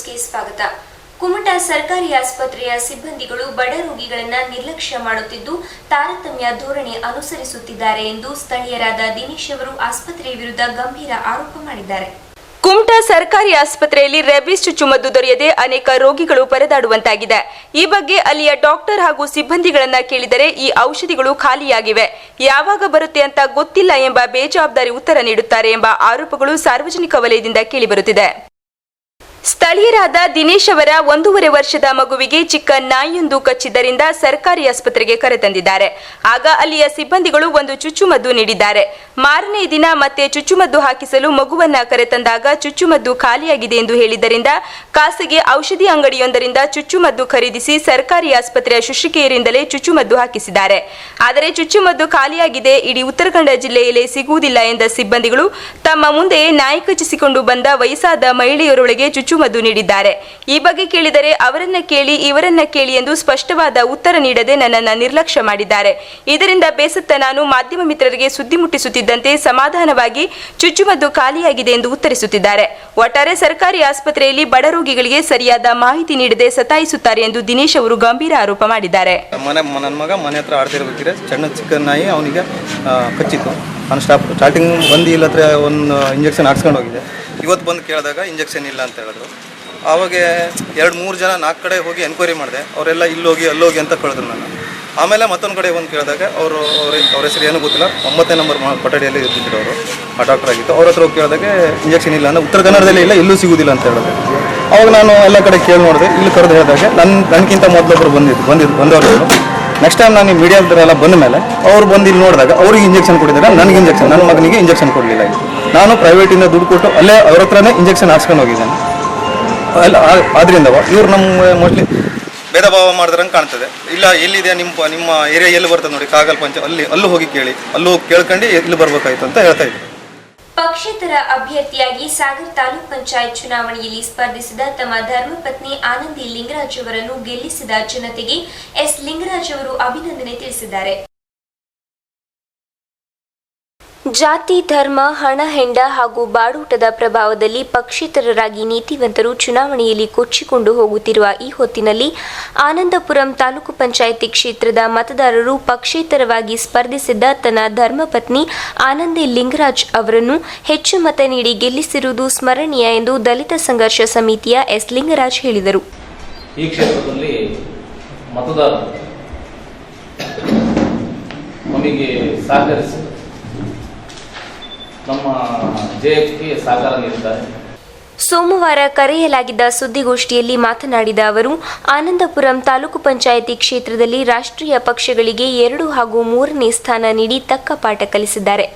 ನ್ಯೂಸ್ಗೆ ಸ್ವಾಗತ. ಕುಮಟಾ ಸರ್ಕಾರಿ ಆಸ್ಪತ್ರೆಯ ಸಿಬ್ಬಂದಿಗಳು ಬಡ ರೋಗಿಗಳನ್ನ ನಿರ್ಲಕ್ಷ್ಯ ಮಾಡುತ್ತಿದ್ದು ತಾರತಮ್ಯ ಧೋರಣೆ ಅನುಸರಿಸುತ್ತಿದ್ದಾರೆ ಎಂದು ಸ್ಥಳೀಯರಾದ ದಿನೇಶ್ ಅವರು ಆಸ್ಪತ್ರೆಯ ವಿರುದ್ಧ ಗಂಭೀರ ಆರೋಪ ಮಾಡಿದ್ದಾರೆ. ಕುಮಟಾ ಸರ್ಕಾರಿ ಆಸ್ಪತ್ರೆಯಲ್ಲಿ ರೇಬಿಸ್ ಚುಚ್ಚುಮದ್ದು ದೊರೆಯದೆ ಅನೇಕ ರೋಗಿಗಳು ಪರದಾಡುವಂತಾಗಿದೆ. ಈ ಬಗ್ಗೆ ಅಲ್ಲಿಯ ಡಾಕ್ಟರ್ ಹಾಗೂ ಸಿಬ್ಬಂದಿಗಳನ್ನ ಕೇಳಿದರೆ ಈ ಔಷಧಿಗಳು ಖಾಲಿಯಾಗಿವೆ, ಯಾವಾಗ ಬರುತ್ತೆ ಅಂತ ಗೊತ್ತಿಲ್ಲ ಎಂಬ ಬೇಜವಾಬ್ದಾರಿ ಉತ್ತರ ನೀಡುತ್ತಾರೆ ಎಂಬ ಆರೋಪಗಳು ಸಾರ್ವಜನಿಕ ವಲಯದಿಂದ ಕೇಳಿಬರುತ್ತಿದೆ. ಸ್ಥಳೀಯರಾದ ದಿನೇಶ್ ಅವರ 1.5 ವರ್ಷದ ಮಗುವಿಗೆ ಚಿಕ್ಕ ನಾಯಿಯೊಂದು ಕಚ್ಚಿದ್ದರಿಂದ ಸರ್ಕಾರಿ ಆಸ್ಪತ್ರೆಗೆ ಕರೆತಂದಿದ್ದಾರೆ. ಆಗ ಅಲ್ಲಿಯ ಸಿಬ್ಬಂದಿಗಳು ಒಂದು ಚುಚ್ಚುಮದ್ದು ನೀಡಿದ್ದಾರೆ. ಮಾರನೇ ದಿನ ಮತ್ತೆ ಚುಚ್ಚುಮದ್ದು ಹಾಕಿಸಲು ಮಗುವನ್ನ ಕರೆತಂದಾಗ ಚುಚ್ಚುಮದ್ದು ಖಾಲಿಯಾಗಿದೆ ಎಂದು ಹೇಳಿದ್ದರಿಂದ ಖಾಸಗಿ ಔಷಧಿ ಅಂಗಡಿಯೊಂದರಿಂದ ಚುಚ್ಚುಮದ್ದು ಖರೀದಿಸಿ ಸರ್ಕಾರಿ ಆಸ್ಪತ್ರೆಯ ಶುಶ್ರೂಷಕಿಯರಿಂದಲೇ ಚುಚ್ಚುಮದ್ದು ಹಾಕಿಸಿದ್ದಾರೆ. ಆದರೆ ಚುಚ್ಚುಮದ್ದು ಖಾಲಿಯಾಗಿದೆ, ಇಡೀ ಉತ್ತರ ಕನ್ನಡ ಜಿಲ್ಲೆಯಲ್ಲಿ ಸಿಗುವುದಿಲ್ಲ ಎಂದ ಸಿಬ್ಬಂದಿಗಳು ತಮ್ಮ ಮುಂದೆ ನಾಯಿ ಕಚ್ಚಿಸಿಕೊಂಡು ಬಂದ ವಯಸ್ಸಾದ ಮಹಿಳೆಯರೊಳಗೆ ಚುಚ್ಚುಮದ್ದು ನೀಡಿದ್ದಾರೆ. ಈ ಬಗ್ಗೆ ಕೇಳಿದರೆ ಅವರನ್ನ ಕೇಳಿ ಇವರನ್ನ ಕೇಳಿ ಎಂದು ಸ್ಪಷ್ಟವಾದ ಉತ್ತರ ನೀಡದೆ ನನ್ನನ್ನು ನಿರ್ಲಕ್ಷ್ಯ ಮಾಡಿದ್ದಾರೆ. ಇದರಿಂದ ಬೇಸತ್ತ ನಾನು ಮಾಧ್ಯಮ ಮಿತ್ರರಿಗೆ ಸುದ್ದಿ ಮುಟ್ಟಿಸುತ್ತಿದ್ದಂತೆ ಸಮಾಧಾನವಾಗಿ ಚುಚ್ಚುಮದ್ದು ಖಾಲಿಯಾಗಿದೆ ಎಂದು ಉತ್ತರಿಸುತ್ತಿದ್ದಾರೆ. ಒಟ್ಟಾರೆ ಸರ್ಕಾರಿ ಆಸ್ಪತ್ರೆಯಲ್ಲಿ ಬಡ ರೋಗಿಗಳಿಗೆ ಸರಿಯಾದ ಮಾಹಿತಿ ನೀಡದೆ ಸತಾಯಿಸುತ್ತಾರೆ ಎಂದು ದಿನೇಶ್ ಅವರು ಗಂಭೀರ ಆರೋಪ ಮಾಡಿದ್ದಾರೆ. ನನ್ನ ಮಗ ಮನೆ ಹತ್ರ ಆಡ್ತಿರ್ಬೇಕಿದ್ರೆ ಸಣ್ಣ ಚಿಕ್ಕ ನಾಯಿ ಅವನಿಗೆ ಕಚ್ಚಿತ್ತು. ನಾನು ಸ್ಟಾರ್ಟಿಂಗ್ ಬಂದು ಇಲ್ಲ ಹತ್ರ ಒಂದು ಇಂಜೆಕ್ಷನ್ ಹಾಕ್ಸ್ಕೊಂಡು ಹೋಗಿದೆ. ಇವತ್ತು ಬಂದು ಕೇಳಿದಾಗ ಇಂಜೆಕ್ಷನ್ ಇಲ್ಲ ಅಂತ ಹೇಳಿದ್ರು. ಆವಾಗ 2-3 ಜನ 4 ಕಡೆ ಹೋಗಿ ಎನ್ಕ್ವೈರಿ ಮಾಡಿದೆ. ಅವರೆಲ್ಲ ಇಲ್ಲೋಗಿ ಅಲ್ಲೋಗಿ ಅಂತ ಕಳೆದ್ರು ನಾನು. ಆಮೇಲೆ ಮತ್ತೊಂದು ಕಡೆ ಬಂದು ಕೇಳಿದಾಗ ಅವ್ರ ಹೆಸರು ಏನೂ ಗೊತ್ತಿಲ್ಲ, 9ನೇ ನಂಬರ್ ಕೊಠಡಿಯಲ್ಲಿ ಇರ್ತಿದ್ರು ಅವರು, ಆ ಡಾಕ್ಟರ್ ಆಗಿತ್ತು. ಅವ್ರ ಹತ್ರ ಹೋಗಿ ಕೇಳಿದಾಗ ಇಂಜೆಕ್ಷನ್ ಇಲ್ಲ ಅಂದರೆ ಉತ್ತರ ಕನ್ನಡದಲ್ಲಿ ಇಲ್ಲ, ಎಲ್ಲೂ ಸಿಗೋದಿಲ್ಲ ಅಂತ ಹೇಳಿದೆ. ಅವಾಗ ನಾನು ಎಲ್ಲ ಕಡೆ ಕೇಳಿ ನೋಡಿದೆ. ಇಲ್ಲಿ ಕರೆದು ಹೇಳಿದಾಗ ನನಗಿಂತ ಮೊದಲೊಬ್ಬರು ಬಂದವರು. ನೆಕ್ಸ್ಟ್ ಟೈಮ್ ನಾನು ಮೀಡಿಯಾದವರೆಲ್ಲ ಬಂದ ಮೇಲೆ ಅವ್ರು ಬಂದು ಇಲ್ಲಿ ನೋಡಿದಾಗ ಅವ್ರಿಗೆ ಇಂಜೆಕ್ಷನ್ ಕೊಟ್ಟಿದ್ದಾರೆ, ನನಗೆ ಇಂಜೆಕ್ಷನ್, ನನ್ನ ಮಗನಿಗೆ ಇಂಜೆಕ್ಷನ್ ಕೊಡಲಿಲ್ಲ. ನಾನು ಪ್ರೈವೇಟಿಂದ ದುಡ್ಡು ಕೊಟ್ಟು ಅಲ್ಲೇ ಅವ್ರ ಹತ್ರನೇ ಇಂಜೆಕ್ಷನ್ ಹಾಕ್ಸ್ಕೊಂಡು ಹೋಗಿದ್ದೇನೆ. ಆದ್ರಿಂದ ಇವ್ರು ನಮ್ಮ ಮೋಸ್ಟ್ಲಿ ಭೇದ ಭಾವ ಮಾಡಿದ್ರಂಗೆ ಕಾಣ್ತದೆ. ಇಲ್ಲ ಎಲ್ಲಿದೆ ನಿಮ್ಮ ಏರಿಯಾ ಎಲ್ಲಿ ಬರ್ತದೆ ನೋಡಿ, ಕಾಗಲ್ ಪಂಚ ಅಲ್ಲೂ ಹೋಗಿ ಕೇಳಿ, ಅಲ್ಲೂ ಕೇಳ್ಕೊಂಡು ಇಲ್ಲಿ ಬರ್ಬೇಕಾಯ್ತು ಅಂತ ಹೇಳ್ತಾ ಇದ್ದೆ. ಪಕ್ಷೇತರ ಅಭ್ಯರ್ಥಿಯಾಗಿ ಸಾಗರ್ ತಾಲೂಕ್ ಪಂಚಾಯತ್ ಚುನಾವಣೆಯಲ್ಲಿ ಸ್ಪರ್ಧಿಸಿದ ತಮ್ಮ ಧರ್ಮಪತ್ನಿ ಆನಂದಿ ಲಿಂಗರಾಜ್ ಅವರನ್ನು ಗೆಲ್ಲಿಸಿದ ಜನತೆಗೆ ಎಸ್ ಲಿಂಗರಾಜ್ ಅವರು ಅಭಿನಂದನೆ ತಿಳಿಸಿದ್ದಾರೆ. ಜಾತಿ, ಧರ್ಮ, ಹಣ, ಹೆಂಡ ಹಾಗೂ ಬಾಡೂಟದ ಪ್ರಭಾವದಲ್ಲಿ ಪಕ್ಷೇತರರಾಗಿ ನೀತಿವಂತರು ಚುನಾವಣೆಯಲ್ಲಿ ಕೊಚ್ಚಿಕೊಂಡು ಹೋಗುತ್ತಿರುವ ಈ ಹೊತ್ತಿನಲ್ಲಿ ಆನಂದಪುರಂ ತಾಲೂಕು ಪಂಚಾಯಿತಿ ಕ್ಷೇತ್ರದ ಮತದಾರರು ಪಕ್ಷೇತರವಾಗಿ ಸ್ಪರ್ಧಿಸಿದ್ದ ತನ್ನ ಧರ್ಮಪತ್ನಿ ಆನಂದಿ ಲಿಂಗರಾಜ್ ಅವರನ್ನು ಹೆಚ್ಚು ಮತ ನೀಡಿ ಗೆಲ್ಲಿಸಿರುವುದು ಸ್ಮರಣೀಯ ಎಂದು ದಲಿತ ಸಂಘರ್ಷ ಸಮಿತಿಯ ಎಸ್ ಲಿಂಗರಾಜ್ ಹೇಳಿದರು. ಈ ಕ್ಷೇತ್ರದಲ್ಲಿ ಮತದಾರರು ನಮಗೆ ಸಹಕರಿಸಿ ನಮ್ಮ ಜಯಕ್ಕೆ ಸಹಕಾರ ನೀಡಿದ್ದಾರೆ. ಸೋಮವಾರ ಕರೆಯಲಾಗಿದ್ದ ಸುದ್ದಿಗೋಷ್ಠಿಯಲ್ಲಿ ಮಾತನಾಡಿದ ಅವರು, ಆನಂದಪುರಂ ತಾಲೂಕು ಪಂಚಾಯಿತಿ ಕ್ಷೇತ್ರದಲ್ಲಿ ರಾಷ್ಟ್ರೀಯ ಪಕ್ಷಗಳಿಗೆ 2 ಹಾಗೂ 3ನೇ ಸ್ಥಾನ ನೀಡಿ ತಕ್ಕ ಪಾಠ ಕಲಿಸಿದ್ದಾರೆ.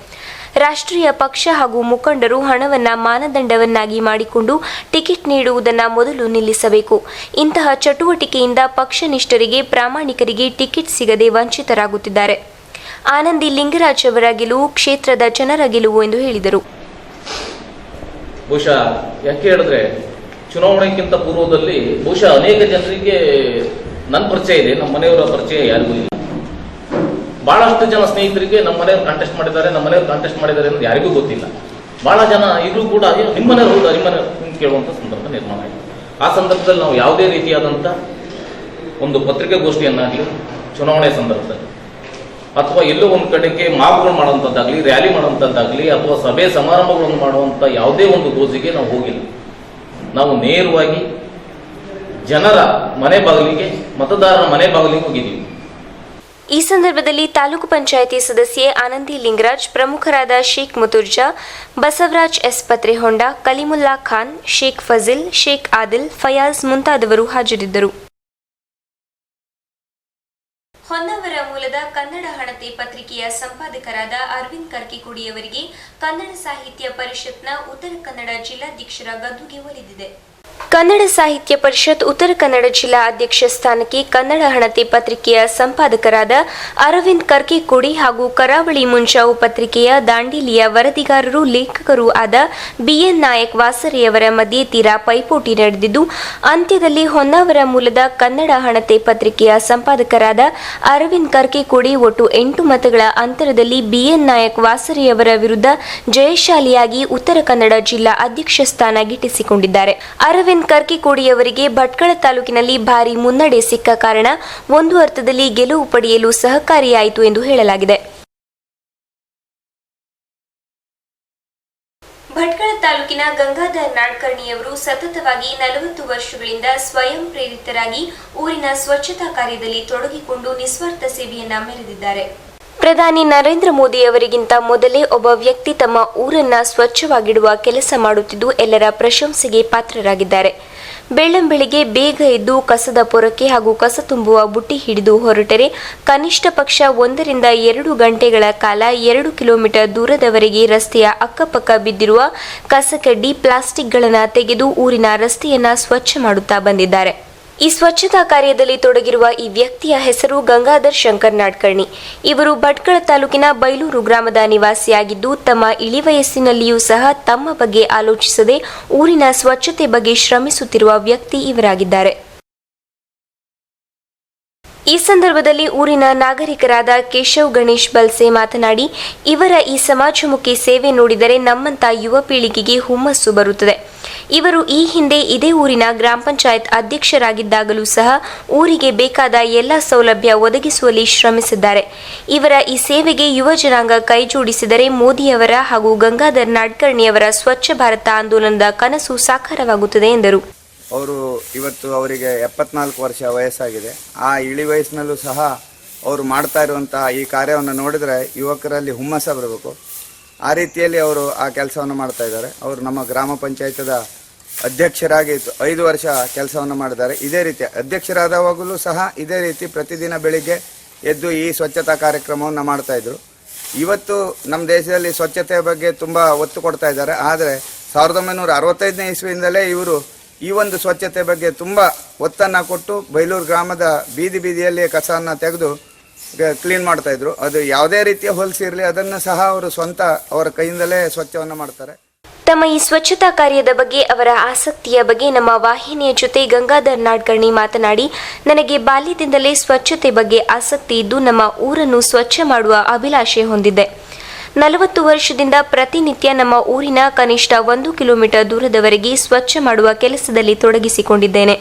ರಾಷ್ಟ್ರೀಯ ಪಕ್ಷ ಹಾಗೂ ಮುಖಂಡರು ಹಣವನ್ನು ಮಾನದಂಡವನ್ನಾಗಿ ಮಾಡಿಕೊಂಡು ಟಿಕೆಟ್ ನೀಡುವುದನ್ನು ಮೊದಲು ನಿಲ್ಲಿಸಬೇಕು. ಇಂತಹ ಚಟುವಟಿಕೆಯಿಂದ ಪಕ್ಷನಿಷ್ಠರಿಗೆ, ಪ್ರಾಮಾಣಿಕರಿಗೆ ಟಿಕೆಟ್ ಸಿಗದೆ ವಂಚಿತರಾಗುತ್ತಿದ್ದಾರೆ. ಆನಂದಿ ಲಿಂಗರಾಜ್ ಅವರ ಗೆಲುವು ಕ್ಷೇತ್ರದ ಜನರ ಗೆಲುವು ಎಂದು ಹೇಳಿದರು. ಬಹುಶಃ ಯಾಕೆ ಹೇಳಿದ್ರೆ ಚುನಾವಣೆಗಿಂತ ಪೂರ್ವದಲ್ಲಿ ಬಹುಶಃ ಅನೇಕ ಜನರಿಗೆ ನನ್ನ ಪರಿಚಯ ಇದೆ, ನಮ್ಮ ಮನೆಯವರ ಪರಿಚಯ ಯಾರಿಗೂ ಇಲ್ಲ. ಬಹಳಷ್ಟು ಜನ ಸ್ನೇಹಿತರಿಗೆ ನಮ್ಮ ಮನೆಯವ್ರು ಕಾಂಟೆಸ್ಟ್ ಮಾಡಿದ್ದಾರೆ ಅಂತ ಯಾರಿಗೂ ಗೊತ್ತಿಲ್ಲ. ಬಹಳ ಜನ ಈಗಲೂ ಕೂಡ ನಿಮ್ಮ ಮನೆಯವ್ರು ಹೌದಾ, ನಿಮ್ಮ ಮನೆಯವ್ರು ಕೇಳುವಂಥ ಸಂದರ್ಭ ನಿರ್ಮಾಣ ಆಯಿತು. ಆ ಸಂದರ್ಭದಲ್ಲಿ ನಾವು ಯಾವುದೇ ರೀತಿಯಾದಂಥ ಒಂದು ಪತ್ರಿಕಾಗೋಷ್ಠಿಯನ್ನಾಗಲಿ ಚುನಾವಣೆ ಸಂದರ್ಭದಲ್ಲಿ ಅಥವಾ ಎಲ್ಲೋ ಒಂದು ಕಡೆಗೆ ಮಾಪುಗಳು ಮಾಡುವಂಥದ್ದಾಗಲಿ, ರ್ಯಾಲಿ ಮಾಡುವಂಥದ್ದಾಗಲಿ ಅಥವಾ ಸಭೆ ಸಮಾರಂಭಗಳನ್ನು ಮಾಡುವಂಥ ಯಾವುದೇ ಒಂದು ಗೋಜಿಗೆ ನಾವು ಹೋಗಿಲ್ಲ. ನಾವು ನೇರವಾಗಿ ಜನರ ಮನೆ ಬಾಗಿಲಿಗೆ, ಮತದಾರರ ಮನೆ ಬಾಗಿಲಿಗೆ ಹೋಗಿದ್ದೀವಿ. ಈ ಸಂದರ್ಭದಲ್ಲಿ ತಾಲೂಕು ಪಂಚಾಯಿತಿ ಸದಸ್ಯೆ ಆನಂದಿ ಲಿಂಗರಾಜ್, ಪ್ರಮುಖರಾದ ಶೇಖ್ ಮುತುರ್ಜಾ, ಬಸವರಾಜ್ ಎಸ್ ಪತ್ರೆಹೊಂಡ, ಕಲಿಮುಲ್ಲಾ ಖಾನ್, ಶೇಖ್ ಫಜಿಲ್, ಶೇಖ್ ಆದಿಲ್, ಫಯಾಜ್ ಮುಂತಾದವರು ಹಾಜರಿದ್ದರು. ಹೊನ್ನಾವರ ಮೂಲದ ಕನ್ನಡ ಹಣತೆ ಪತ್ರಿಕೆಯ ಸಂಪಾದಕರಾದ ಅರವಿಂದ್ ಕರ್ಕಿಕೋಡಿಯವರಿಗೆ ಕನ್ನಡ ಸಾಹಿತ್ಯ ಪರಿಷತ್ನ ಉತ್ತರ ಕನ್ನಡ ಜಿಲ್ಲಾಧ್ಯಕ್ಷರ ಗದ್ದುಗೆ ಒಲಿದಿದೆ. ಕನ್ನಡ ಸಾಹಿತ್ಯ ಪರಿಷತ್ ಉತ್ತರ ಕನ್ನಡ ಜಿಲ್ಲಾ ಅಧ್ಯಕ್ಷ ಸ್ಥಾನಕ್ಕೆ ಕನ್ನಡ ಹಣತೆ ಪತ್ರಿಕೆಯ ಸಂಪಾದಕರಾದ ಅರವಿಂದ್ ಕರ್ಕಿಕೋಡಿ ಹಾಗೂ ಕರಾವಳಿ ಮುಂಚಾವು ಪತ್ರಿಕೆಯ ದಾಂಡೇಲಿಯ ವರದಿಗಾರರು, ಲೇಖಕರೂ ಆದ ಬಿಎನ್ ನಾಯಕ್ ವಾಸರೆಯವರ ಮಧ್ಯೆ ತೀರಾ ಪೈಪೋಟಿ ನಡೆದಿದ್ದು, ಅಂತ್ಯದಲ್ಲಿ ಹೊನ್ನಾವರ ಮೂಲದ ಕನ್ನಡ ಹಣತೆ ಪತ್ರಿಕೆಯ ಸಂಪಾದಕರಾದ ಅರವಿಂದ್ ಕರ್ಕಿಕೋಡಿ ಒಟ್ಟು 8 ಮತಗಳ ಅಂತರದಲ್ಲಿ ಬಿಎನ್ ನಾಯಕ್ ವಾಸರೆಯವರ ವಿರುದ್ಧ ಜಯಶಾಲಿಯಾಗಿ ಉತ್ತರ ಕನ್ನಡ ಜಿಲ್ಲಾ ಅಧ್ಯಕ್ಷ ಸ್ಥಾನ ಗಿಟ್ಟಿಸಿಕೊಂಡಿದ್ದಾರೆ. ಅರವಿಂದ್ ಅರವಿಂದ್ ಕರ್ಕಿಕೋಡಿಯವರಿಗೆ ಭಟ್ಕಳ ತಾಲೂಕಿನಲ್ಲಿ ಭಾರಿ ಮುನ್ನಡೆ ಸಿಕ್ಕ ಕಾರಣ ಒಂದು ಅರ್ಥದಲ್ಲಿ ಗೆಲುವು ಪಡೆಯಲು ಸಹಕಾರಿಯಾಯಿತು ಎಂದು ಹೇಳಲಾಗಿದೆ. ಭಟ್ಕಳ ತಾಲೂಕಿನ ಗಂಗಾಧರ್ ನಾಡ್ಕರ್ಣಿಯವರು ಸತತವಾಗಿ 40 ವರ್ಷಗಳಿಂದ ಸ್ವಯಂ ಪ್ರೇರಿತರಾಗಿ ಊರಿನ ಸ್ವಚ್ಛತಾ ಕಾರ್ಯದಲ್ಲಿ ತೊಡಗಿಕೊಂಡು ನಿಸ್ವಾರ್ಥ ಸೇವೆಯನ್ನ ಮೆರೆದಿದ್ದಾರೆ. ಪ್ರಧಾನಿ ನರೇಂದ್ರ ಮೋದಿ ಅವರಿಗಿಂತ ಮೊದಲೇ ಒಬ್ಬ ವ್ಯಕ್ತಿ ತಮ್ಮ ಊರನ್ನ ಸ್ವಚ್ಛವಾಗಿಡುವ ಕೆಲಸ ಮಾಡುತ್ತಿದ್ದು ಎಲ್ಲರ ಪ್ರಶಂಸೆಗೆ ಪಾತ್ರರಾಗಿದ್ದಾರೆ. ಬೆಳ್ಳಂಬೆಳಿಗ್ಗೆ ಬೇಗ ಎದ್ದು ಕಸದ ಪೊರಕೆ ಹಾಗೂ ಕಸ ತುಂಬುವ ಬುಟ್ಟಿ ಹಿಡಿದು ಹೊರಟರೆ ಕನಿಷ್ಠ ಪಕ್ಷ 1 ರಿಂದ 2 ಗಂಟೆಗಳ ಕಾಲ 2 ಕಿಲೋಮೀಟರ್ ದೂರದವರೆಗೆ ರಸ್ತೆಯ ಅಕ್ಕಪಕ್ಕ ಬಿದ್ದಿರುವ ಕಸಕಡ್ಡಿ ಪ್ಲಾಸ್ಟಿಕ್ಗಳನ್ನು ತೆಗೆದು ಊರಿನ ರಸ್ತೆಯನ್ನ ಸ್ವಚ್ಛ ಮಾಡುತ್ತಾ ಬಂದಿದ್ದಾರೆ. ಈ ಸ್ವಚ್ಛತಾ ಕಾರ್ಯದಲ್ಲಿ ತೊಡಗಿರುವ ಈ ವ್ಯಕ್ತಿಯ ಹೆಸರು ಗಂಗಾಧರ್ ಶಂಕರ್ ನಾಡ್ಕರ್ಣಿ. ಇವರು ಭಟ್ಕಳ ತಾಲೂಕಿನ ಬೈಲೂರು ಗ್ರಾಮದ ನಿವಾಸಿಯಾಗಿದ್ದು ತಮ್ಮ ಇಳಿವಯಸ್ಸಿನಲ್ಲಿಯೂ ಸಹ ತಮ್ಮ ಬಗ್ಗೆ ಆಲೋಚಿಸದೆ ಊರಿನ ಸ್ವಚ್ಛತೆ ಬಗ್ಗೆ ಶ್ರಮಿಸುತ್ತಿರುವ ವ್ಯಕ್ತಿ ಇವರಾಗಿದ್ದಾರೆ. ಈ ಸಂದರ್ಭದಲ್ಲಿ ಊರಿನ ನಾಗರಿಕರಾದ ಕೇಶವ್ ಗಣೇಶ್ ಬಲ್ಸೆ ಮಾತನಾಡಿ, ಇವರ ಈ ಸಮಾಜಮುಖಿ ಸೇವೆ ನೋಡಿದರೆ ನಮ್ಮಂತ ಯುವ ಪೀಳಿಗೆಗೆ ಹುಮ್ಮಸ್ಸು ಬರುತ್ತದೆ. ಇವರು ಈ ಹಿಂದೆ ಇದೇ ಊರಿನ ಗ್ರಾಮ ಪಂಚಾಯತ್ ಅಧ್ಯಕ್ಷರಾಗಿದ್ದಾಗಲೂ ಸಹ ಊರಿಗೆ ಬೇಕಾದ ಎಲ್ಲ ಸೌಲಭ್ಯ ಒದಗಿಸುವಲ್ಲಿ ಶ್ರಮಿಸಿದ್ದಾರೆ. ಇವರ ಈ ಸೇವೆಗೆ ಯುವ ಜನಾಂಗ ಕೈಜೋಡಿಸಿದರೆ ಮೋದಿಯವರ ಹಾಗೂ ಗಂಗಾಧರ್ ನಾಡ್ಕರ್ಣಿಯವರ ಸ್ವಚ್ಛ ಭಾರತ ಆಂದೋಲನದ ಕನಸು ಸಾಕಾರವಾಗುತ್ತದೆ ಎಂದರು. ಅವರು ಇವತ್ತು ಅವರಿಗೆ 74 ವರ್ಷ ವಯಸ್ಸಾಗಿದೆ. ಆ ಇಳಿ ವಯಸ್ಸಿನಲ್ಲೂ ಸಹ ಅವರು ಮಾಡ್ತಾ ಇರುವಂತಹ ಈ ಕಾರ್ಯವನ್ನು ನೋಡಿದರೆ ಯುವಕರಲ್ಲಿ ಹುಮ್ಮಸ್ಸ ಬರಬೇಕು. ಆ ರೀತಿಯಲ್ಲಿ ಅವರು ಆ ಕೆಲಸವನ್ನು ಮಾಡ್ತಾ ಇದ್ದಾರೆ. ಅವರು ನಮ್ಮ ಗ್ರಾಮ ಪಂಚಾಯತದ ಅಧ್ಯಕ್ಷರಾಗಿ 5 ವರ್ಷ ಕೆಲಸವನ್ನು ಮಾಡಿದ್ದಾರೆ. ಇದೇ ರೀತಿ ಅಧ್ಯಕ್ಷರಾದವಾಗಲೂ ಸಹ ಇದೇ ರೀತಿ ಪ್ರತಿದಿನ ಬೆಳಿಗ್ಗೆ ಎದ್ದು ಈ ಸ್ವಚ್ಛತಾ ಕಾರ್ಯಕ್ರಮವನ್ನು ಮಾಡ್ತಾ ಇದ್ರು. ಇವತ್ತು ನಮ್ಮ ದೇಶದಲ್ಲಿ ಸ್ವಚ್ಛತೆಯ ಬಗ್ಗೆ ತುಂಬ ಒತ್ತು ಕೊಡ್ತಾ ಇದ್ದಾರೆ. ಆದರೆ 1965ನೇ ಇಸ್ವಿಯಿಂದಲೇ ಇವರು ಈ ಒಂದು ಸ್ವಚ್ಛತೆ ಬಗ್ಗೆ ತುಂಬ ಒತ್ತನ್ನು ಕೊಟ್ಟು ಬೈಲೂರು ಗ್ರಾಮದ ಬೀದಿಯಲ್ಲಿ ಕಸವನ್ನು ತೆಗೆದು ಕ್ಲೀನ್ ಮಾಡ್ತಾ ಇದ್ರು. ಅದು ಯಾವುದೇ ರೀತಿಯ ಹೊಲಸು ಇರಲಿ ಅದನ್ನು ಸಹ ಅವರು ಸ್ವಂತ ಅವರ ಕೈಯಿಂದಲೇ ಸ್ವಚ್ಛವನ್ನು ಮಾಡ್ತಾರೆ. ತಮ್ಮ ಈ ಸ್ವಚ್ಛತಾ ಕಾರ್ಯದ ಬಗ್ಗೆ ಅವರ ಆಸಕ್ತಿಯ ಬಗ್ಗೆ ನಮ್ಮ ವಾಹಿನಿಯ ಜೊತೆ ಗಂಗಾಧರ್ ನಾಡ್ಕರ್ಣಿ ಮಾತನಾಡಿ, ನನಗೆ ಬಾಲ್ಯದಿಂದಲೇ ಸ್ವಚ್ಛತೆ ಬಗ್ಗೆ ಆಸಕ್ತಿ ಇದ್ದು ನಮ್ಮ ಊರನ್ನು ಸ್ವಚ್ಛ ಮಾಡುವ ಅಭಿಲಾಷೆ ಹೊಂದಿದ್ದೆ. 40 ವರ್ಷದಿಂದ ಪ್ರತಿನಿತ್ಯ ನಮ್ಮ ಊರಿನ ಕನಿಷ್ಠ 1 ಕಿಲೋಮೀಟರ್ ದೂರದವರೆಗೆ ಸ್ವಚ್ಛ ಮಾಡುವ ಕೆಲಸದಲ್ಲಿ ತೊಡಗಿಸಿಕೊಂಡಿದ್ದೇನೆ.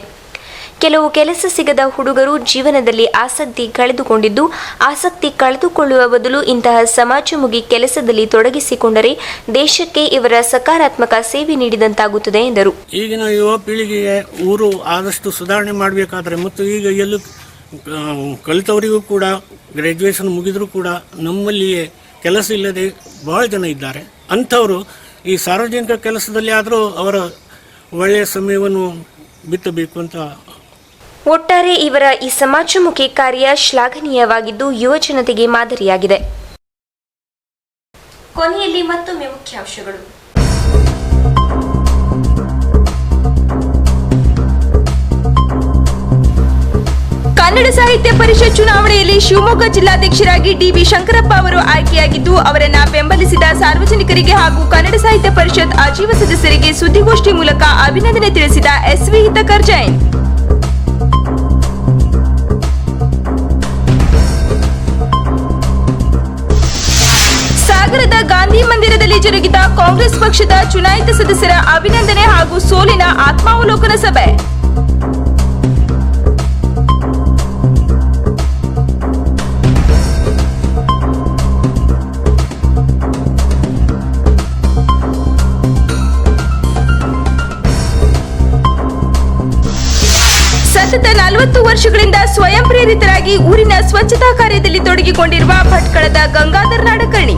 ಕೆಲವು ಕೆಲಸ ಸಿಗದ ಹುಡುಗರು ಜೀವನದಲ್ಲಿ ಆಸಕ್ತಿ ಕಳೆದುಕೊಂಡಿದ್ದು, ಆಸಕ್ತಿ ಕಳೆದುಕೊಳ್ಳುವ ಬದಲು ಇಂತಹ ಸಮಾಜಮುಖಿ ಕೆಲಸದಲ್ಲಿ ತೊಡಗಿಸಿಕೊಂಡರೆ ದೇಶಕ್ಕೆ ಇವರ ಸಕಾರಾತ್ಮಕ ಸೇವೆ ನೀಡಿದಂತಾಗುತ್ತದೆ ಎಂದರು. ಈಗಿನ ಯುವ ಪೀಳಿಗೆಗೆ ಊರು ಆದಷ್ಟು ಸುಧಾರಣೆ ಮಾಡಬೇಕಾದ್ರೆ ಮತ್ತು ಈಗ ಎಲ್ಲೂ ಕಲಿತವರಿಗೂ ಕೂಡ ಗ್ರ್ಯಾಜುಯೇಷನ್ ಮುಗಿದರೂ ಕೂಡ ನಮ್ಮಲ್ಲಿಯೇ ಕೆಲಸ ಇಲ್ಲದೆ ಬಹಳ ಜನ ಇದ್ದಾರೆ. ಅಂಥವರು ಈ ಸಾರ್ವಜನಿಕ ಕೆಲಸದಲ್ಲಿ ಆದರೂ ಅವರ ಒಳ್ಳೆಯ ಸಮಯವನ್ನು ಬಿತ್ತಬೇಕು ಅಂತ. ಒಟ್ಟಾರೆ ಇವರ ಈ ಸಮಾಜಮುಖಿ ಕಾರ್ಯ ಶ್ಲಾಘನೀಯವಾಗಿದ್ದು ಯುವ ಜನತೆಗೆ ಮಾದರಿಯಾಗಿದೆ. ಕೊನೆಯಲ್ಲಿ ಮತ್ತೊಮ್ಮೆ ಮುಖ್ಯಾಂಶಗಳು. ಕನ್ನಡ ಸಾಹಿತ್ಯ ಪರಿಷತ್ ಚುನಾವಣೆಯಲ್ಲಿ ಶಿವಮೊಗ್ಗ ಜಿಲ್ಲಾಧ್ಯಕ್ಷರಾಗಿ ಡಿ.ಬಿ. ಶಂಕರಪ್ಪ ಅವರು ಆಯ್ಕೆಯಾಗಿದ್ದು ಅವರನ್ನ ಬೆಂಬಲಿಸಿದ ಸಾರ್ವಜನಿಕರಿಗೆ ಹಾಗೂ ಕನ್ನಡ ಸಾಹಿತ್ಯ ಪರಿಷತ್ ಆಜೀವ ಸದಸ್ಯರಿಗೆ ಸುದ್ದಿಗೋಷ್ಠಿ ಮೂಲಕ ಅಭಿನಂದನೆ ತಿಳಿಸಿದ ಎಸ್.ವಿ. ಹಿತಕರ್ ಜೈನ್. ಸಾಗರದ ಗಾಂಧಿ ಮಂದಿರದಲ್ಲಿ ಜರುಗಿದ ಕಾಂಗ್ರೆಸ್ ಪಕ್ಷದ ಚುನಾಯಿತ ಸದಸ್ಯರ ಅಭಿನಂದನೆ ಹಾಗೂ ಸೋಲಿನ ಆತ್ಮಾವಲೋಕನ ಸಭೆ. ಸತತ 40 ವರ್ಷಗಳಿಂದ ಸ್ವಯಂ ಪ್ರೇರಿತರಾಗಿ ಊರಿನ ಸ್ವಚ್ಛತಾ ಕಾರ್ಯದಲ್ಲಿ ತೊಡಗಿಕೊಂಡಿರುವ ಭಟ್ಕಳದ ಗಂಗಾಧರ್ ನಾಡ್ಕರ್ಣಿ.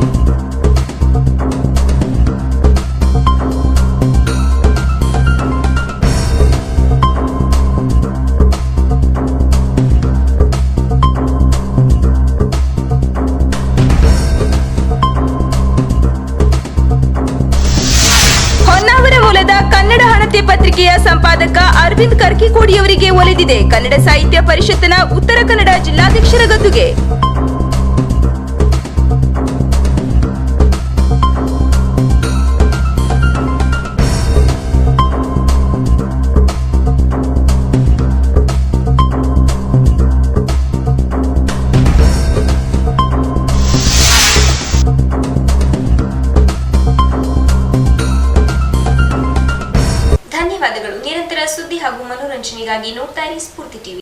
ಹೊನ್ನಾವರ ಮೂಲದ ಕನ್ನಡ ಹಣತೆ ಪತ್ರಿಕೆಯ ಸಂಪಾದಕ ಅರವಿಂದ್ ಕರ್ಕಿಕೋಡಿಯವರಿಗೆ ಒಲಿದಿದೆ ಕನ್ನಡ ಸಾಹಿತ್ಯ ಪರಿಷತ್ತಿನ ಉತ್ತರ ಕನ್ನಡ ಜಿಲ್ಲಾಧ್ಯಕ್ಷರ ಗದ್ದುಗೆ. ಸುದ್ದಿಗಾಗಿ ನೋಡ್ತಾ ಇರಿ ಸ್ಫೂರ್ತಿ ಟಿವಿ.